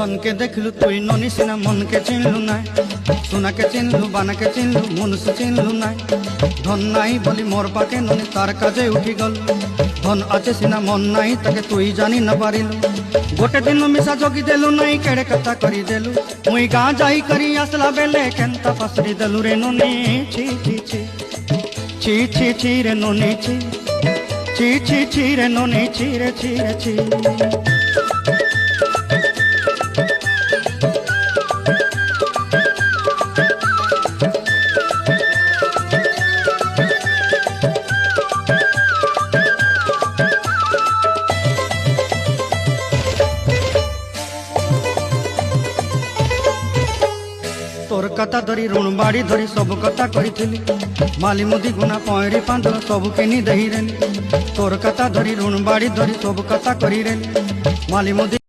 ধনকে দেখলু তুই ননি সিনা মনকে চিনলু নাই, সোনাকে চিনলু বানাকে চিনলু মনুষ্য চিনলু নাই। ধন নাই বলি মোর পাকে ননি তার কাজে উঠি গল, ধন আছে সিনা মন নাই তাকে তুই জানি না পারিলু। গোটে দিন মিশা জগি দেলু নাই কেড়ে কথা করি দেলু, মুই গাঁ যাই করি আসলা বেলে কেনতা পাসরি দেলু রে ননি। ছি ছি ছি ছি ছি ছি রে ননি ছি ছি ছি ছি রে ননি ছি রে ছি রে ছি। তোর কথা ধরি ঋণ বাড়ি ধরি সব কথা কইছিলি, মালি মুদি গুনা পয়রি পাঁদর সব কিনি দেহি রেলি। তোর কথা ধরি ঋণ বাড়ি ধরি সব কথা করি রেলি, মালি মুদি